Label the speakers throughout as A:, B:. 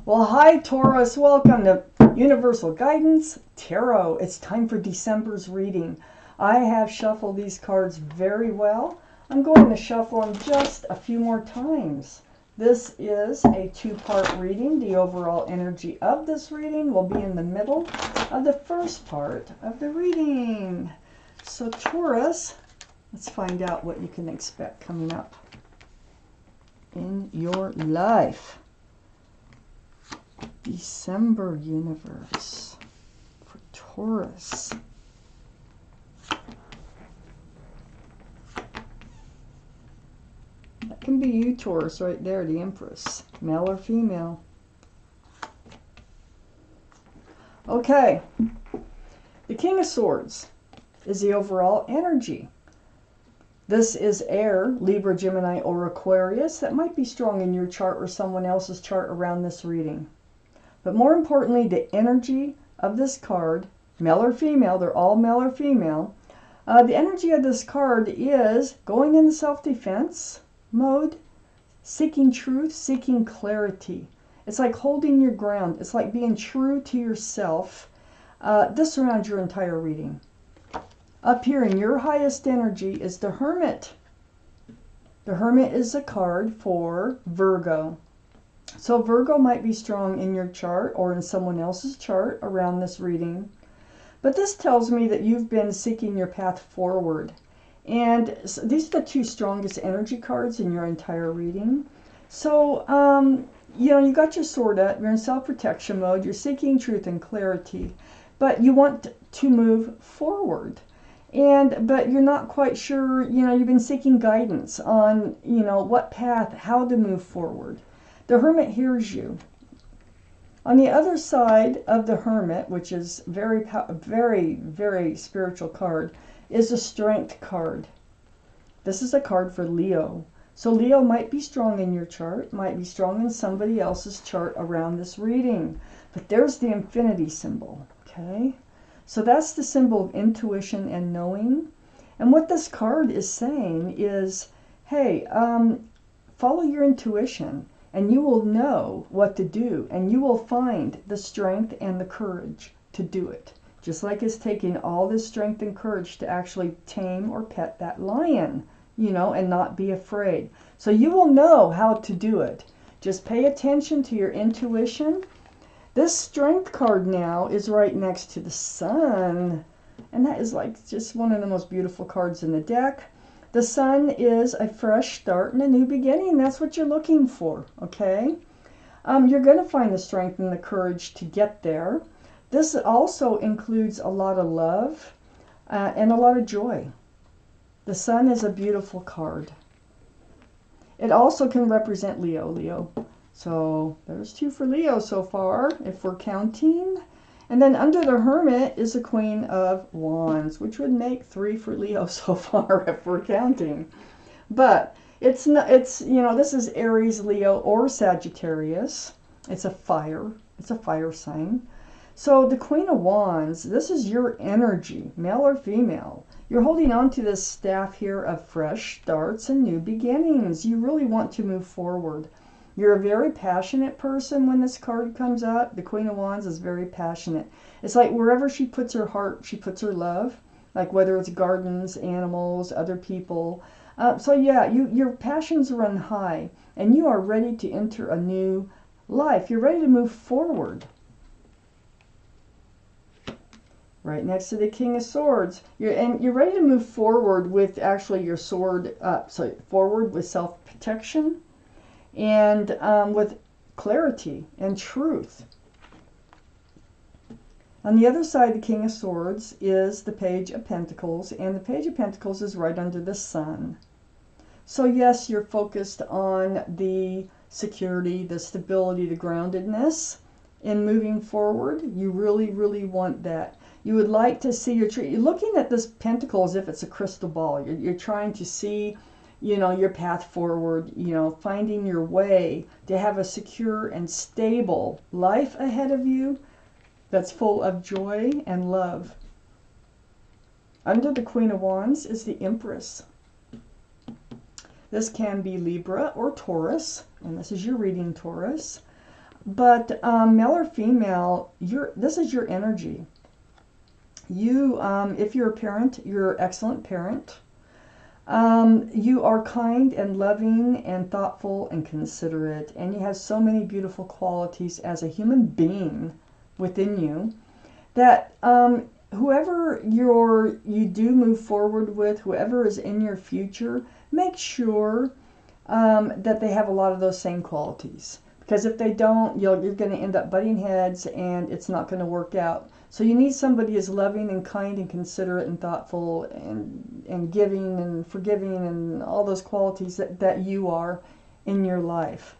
A: Well, hi Taurus, welcome to Universal Guidance Tarot. It's time for December's reading. I have shuffled these cards very well. I'm going to shuffle them just a few more times. This is a two-part reading. The overall energy of this reading will be in the middle of the first part of the reading. So Taurus, let's find out what you can expect coming up in your life. December universe for Taurus. That can be you, Taurus, right there, the Empress, male or female. Okay, the King of Swords is the overall energy. This is air, Libra, Gemini, or Aquarius. That might be strong in your chart or someone else's chart around this reading. But more importantly, the energy of this card, male or female, they're all male or female. The energy of this card is going into self-defense mode, seeking truth, seeking clarity. It's like holding your ground. It's like being true to yourself. This surrounds your entire reading. Up here in your highest energy is the Hermit. The Hermit is a card for Virgo. So Virgo might be strong in your chart or in someone else's chart around this reading. But this tells me that you've been seeking your path forward. And these are the two strongest energy cards in your entire reading. So, you got your sword up, you're in self-protection mode, you're seeking truth and clarity, but you want to move forward. But you're not quite sure, you've been seeking guidance on, what path, how to move forward. The Hermit hears you. On the other side of the Hermit, which is very, very spiritual card, is a Strength card. This is a card for Leo. So Leo might be strong in your chart, might be strong in somebody else's chart around this reading. But there's the infinity symbol, okay? So that's the symbol of intuition and knowing. And what this card is saying is, hey, follow your intuition. And you will know what to do, and you will find the strength and the courage to do it. Just like it's taking all this strength and courage to actually tame or pet that lion, and not be afraid. So you will know how to do it. Just pay attention to your intuition. This Strength card now is right next to the Sun, and that is like just one of the most beautiful cards in the deck. The Sun is a fresh start and a new beginning. That's what you're looking for, okay? You're going to find the strength and the courage to get there. This also includes a lot of love and a lot of joy. The Sun is a beautiful card. It also can represent Leo. So there's 2 for Leo so far, if we're counting. And then under the Hermit is the Queen of Wands, which would make 3 for Leo so far if we're counting. But this is Aries, Leo, or Sagittarius. It's a fire sign. So the Queen of Wands, this is your energy, male or female. You're holding on to this staff here of fresh starts and new beginnings. You really want to move forward. You're a very passionate person when this card comes up. The Queen of Wands is very passionate. It's like wherever she puts her heart, she puts her love. Like whether it's gardens, animals, other people. So yeah, your passions run high. And you are ready to enter a new life. You're ready to move forward. Right next to the King of Swords. You're ready to move forward with actually your sword up. So forward with self-protection. And with clarity and truth. On the other side of the King of Swords is the Page of Pentacles, and the Page of Pentacles is right under the Sun. So yes, you're focused on the security, the stability, the groundedness in moving forward. You really, really want that. You would like to see you're looking at this pentacle as if it's a crystal ball. You're trying to see your path forward, finding your way to have a secure and stable life ahead of you that's full of joy and love. Under the Queen of Wands is the Empress. This can be Libra or Taurus, and this is your reading, Taurus. But male or female, this is your energy. You, if you're a parent, you're an excellent parent. You are kind and loving and thoughtful and considerate, and you have so many beautiful qualities as a human being within you that whoever you do move forward with, whoever is in your future, make sure that they have a lot of those same qualities. Because if they don't, you're going to end up butting heads and it's not going to work out. So you need somebody as loving and kind and considerate and thoughtful and giving and forgiving and all those qualities that you are in your life.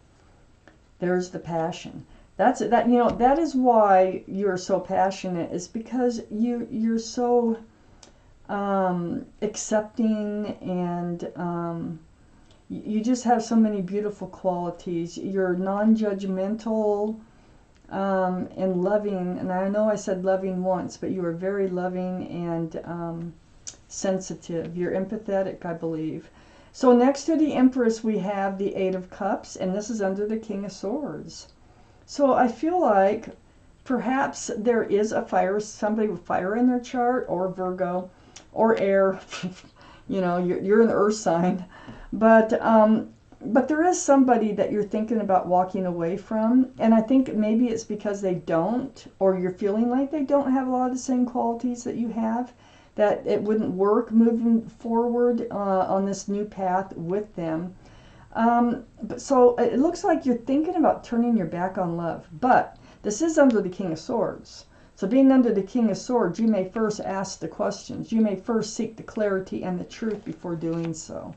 A: There's the passion. That is why you're so passionate, is because you're so accepting, and you just have so many beautiful qualities. You're non-judgmental and loving, and I know I said loving once, but you are very loving and sensitive. You're empathetic, I believe. So next to the Empress we have the Eight of Cups, and this is under the King of Swords. So I feel like perhaps there is somebody with fire in their chart, or Virgo, or air. You're an earth sign. But there is somebody that you're thinking about walking away from, and I think maybe it's because they don't, or you're feeling like they don't have a lot of the same qualities that you have, that it wouldn't work moving forward on this new path with them. So it looks like you're thinking about turning your back on love, but this is under the King of Swords. So being under the King of Swords, you may first ask the questions. You may first seek the clarity and the truth before doing so.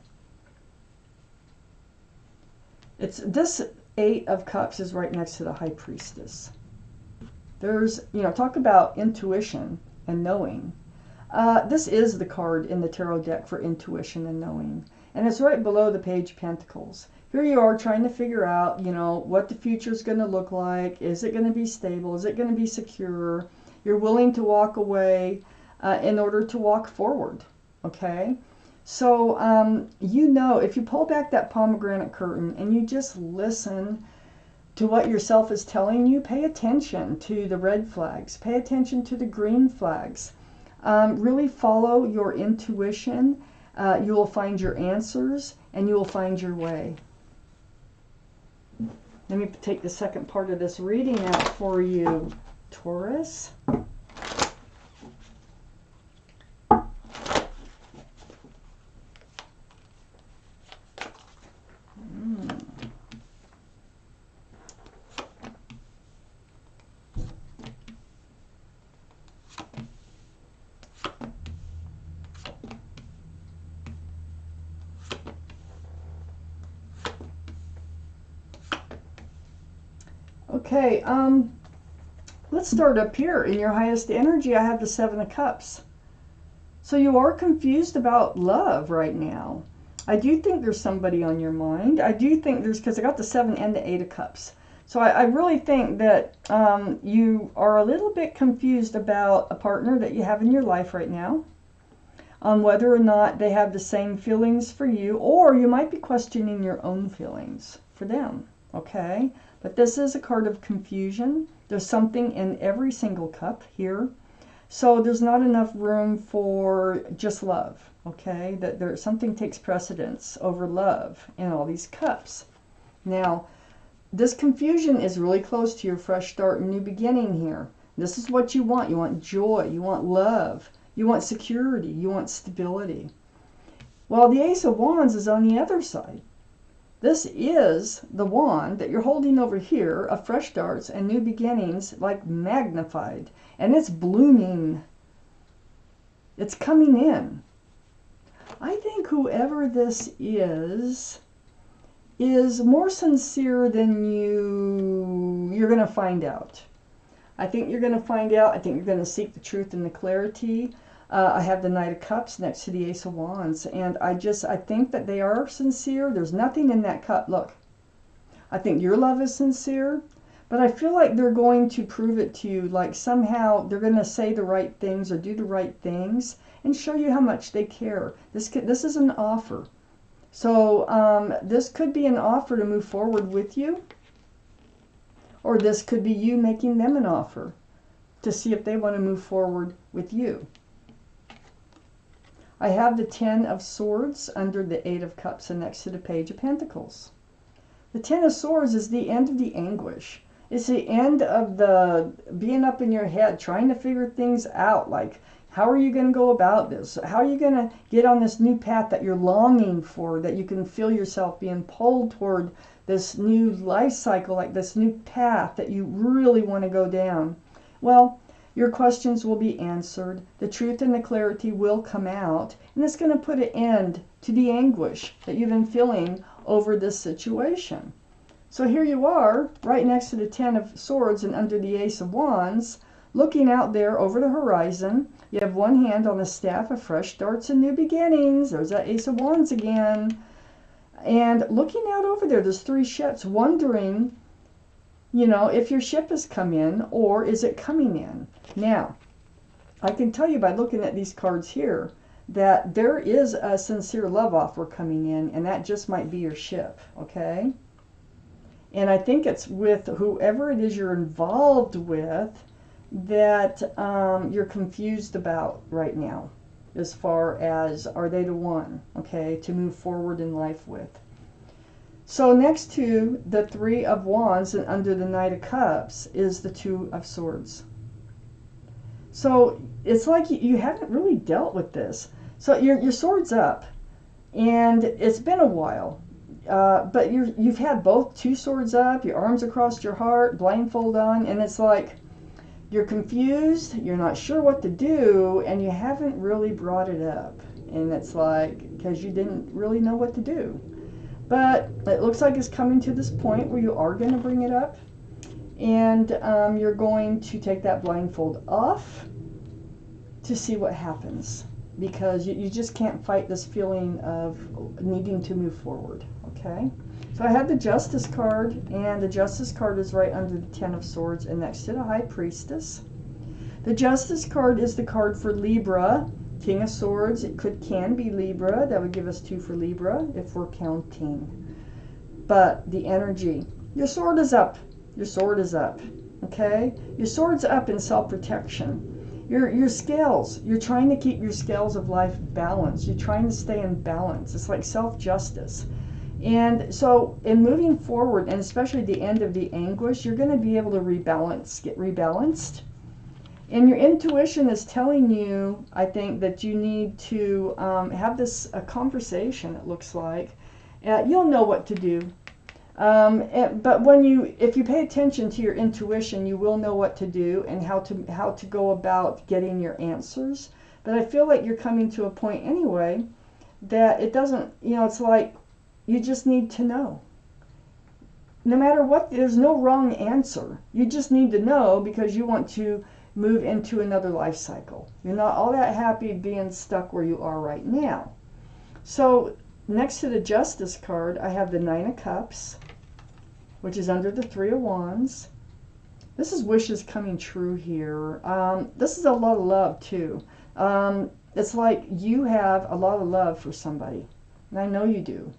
A: This Eight of Cups is right next to the High Priestess. There's, talk about intuition and knowing. This is the card in the tarot deck for intuition and knowing. And it's right below the Page of Pentacles. Here you are trying to figure out, what the future is going to look like. Is it going to be stable? Is it going to be secure? You're willing to walk away in order to walk forward. Okay? So, if you pull back that pomegranate curtain and you just listen to what yourself is telling you, pay attention to the red flags, pay attention to the green flags. Really follow your intuition. You will find your answers and you will find your way. Let me take the second part of this reading out for you, Taurus. Okay, let's start up here. In your highest energy, I have the Seven of Cups. So you are confused about love right now. I do think there's somebody on your mind. I do think because I got the Seven and the Eight of Cups. So I really think that you are a little bit confused about a partner that you have in your life right now, on whether or not they have the same feelings for you, or you might be questioning your own feelings for them, okay? But this is a card of confusion. There's something in every single cup here. So there's not enough room for just love, okay? That something takes precedence over love in all these cups. Now, this confusion is really close to your fresh start and new beginning here. This is what you want. You want joy. You want love. You want security. You want stability. Well, the Ace of Wands is on the other side. This is the wand that you're holding over here of fresh starts and new beginnings, like magnified. And it's blooming. It's coming in. I think whoever this is more sincere than you're going to find out. I think you're going to find out. I think you're going to seek the truth and the clarity. I have the Knight of Cups next to the Ace of Wands, and I think that they are sincere. There's nothing in that cup. Look, I think your love is sincere, but I feel like they're going to prove it to you, like somehow they're going to say the right things or do the right things and show you how much they care. This is an offer. So this could be an offer to move forward with you, Or this could be you making them an offer to see if they want to move forward with you. I have the 10 of Swords under the 8 of Cups and next to the Page of Pentacles. The 10 of Swords is the end of the anguish. It's the end of the being up in your head, trying to figure things out. Like, how are you going to go about this? How are you going to get on this new path that you're longing for, that you can feel yourself being pulled toward this new life cycle, like this new path that you really want to go down? Well, your questions will be answered. The truth and the clarity will come out. And it's going to put an end to the anguish that you've been feeling over this situation. So here you are, right next to the 10 of Swords and under the Ace of Wands, looking out there over the horizon. You have one hand on the staff of fresh starts and new beginnings. There's that Ace of Wands again. And looking out over there, there's 3 ships, wondering, you know, if your ship has come in or is it coming in. Now, I can tell you by looking at these cards here that there is a sincere love offer coming in, and that just might be your ship, okay? And I think it's with whoever it is you're involved with that you're confused about right now, as far as, are they the one, okay, to move forward in life with. So next to the 3 of Wands and under the Knight of Cups is the 2 of Swords. So it's like you haven't really dealt with this. So your sword's up, and it's been a while. But you've had both 2 swords up, your arms across your heart, blindfold on, and it's like you're confused, you're not sure what to do, and you haven't really brought it up. And it's like, because you didn't really know what to do. But it looks like it's coming to this point where you are going to bring it up, and you're going to take that blindfold off to see what happens, because you just can't fight this feeling of needing to move forward, okay? So I have the Justice card, and the Justice card is right under the 10 of Swords and next to the High Priestess. The Justice card is the card for Libra, King of Swords. It can be Libra. That would give us 2 for Libra if we're counting. But the energy, your sword is up. Your sword is up, okay? Your sword's up in self-protection. Your scales, you're trying to keep your scales of life balanced. You're trying to stay in balance. It's like self-justice. And so in moving forward, and especially the end of the anguish, you're going to be able to rebalance, get rebalanced. And your intuition is telling you, I think, that you need to have this conversation, it looks like. You'll know what to do. But if you pay attention to your intuition, you will know what to do and how to go about getting your answers. But I feel like you're coming to a point anyway that it doesn't, it's like you just need to know. No matter what, there's no wrong answer. You just need to know because you want to move into another life cycle. You're not all that happy being stuck where you are right now. So next to the Justice card, I have the 9 of Cups, which is under the 3 of Wands. This is wishes coming true here. This is a lot of love too. It's like you have a lot of love for somebody, and I know you do.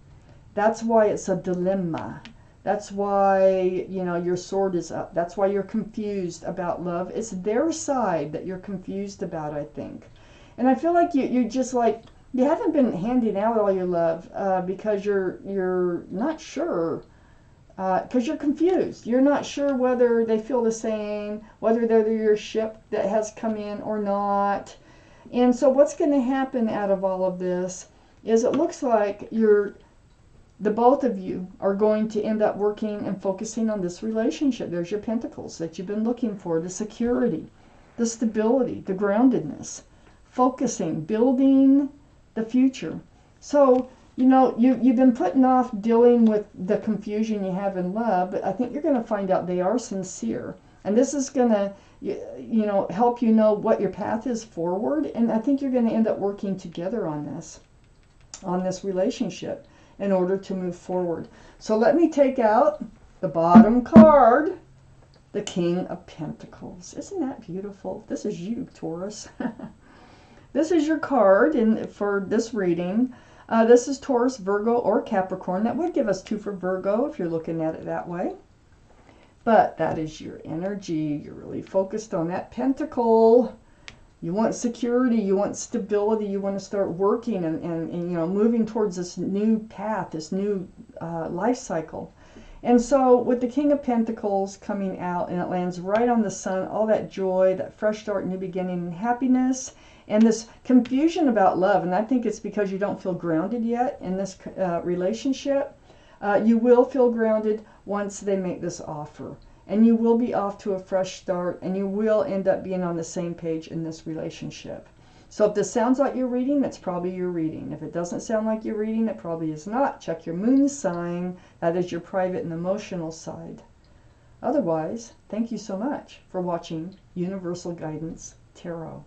A: That's why it's a dilemma. That's why, your sword is up. That's why you're confused about love. It's their side that you're confused about, I think. And I feel like you're just like, you haven't been handing out all your love because you're not sure, because you're confused. You're not sure whether they feel the same, whether they're your ship that has come in or not. And so what's going to happen out of all of this is it looks like the both of you are going to end up working and focusing on this relationship. There's your pentacles that you've been looking for, the security, the stability, the groundedness, focusing, building the future. So, you've been putting off dealing with the confusion you have in love, but I think you're going to find out they are sincere. And this is going to, help you know what your path is forward. And I think you're going to end up working together on this relationship in order to move forward. So let me take out the bottom card, the King of Pentacles. Isn't that beautiful? This is you, Taurus. This is your card for this reading. This is Taurus, Virgo, or Capricorn. That would give us 2 for Virgo if you're looking at it that way. But that is your energy. You're really focused on that pentacle. You want security, you want stability, you want to start working and you know, moving towards this new path, this new life cycle. And so with the King of Pentacles coming out, and it lands right on the sun, all that joy, that fresh start, new beginning, and happiness, and this confusion about love. And I think it's because you don't feel grounded yet in this relationship. You will feel grounded once they make this offer. And you will be off to a fresh start, and you will end up being on the same page in this relationship. So if this sounds like your reading, that's probably your reading. If it doesn't sound like your reading, it probably is not. Check your moon sign. That is your private and emotional side. Otherwise, thank you so much for watching Universal Guidance Tarot.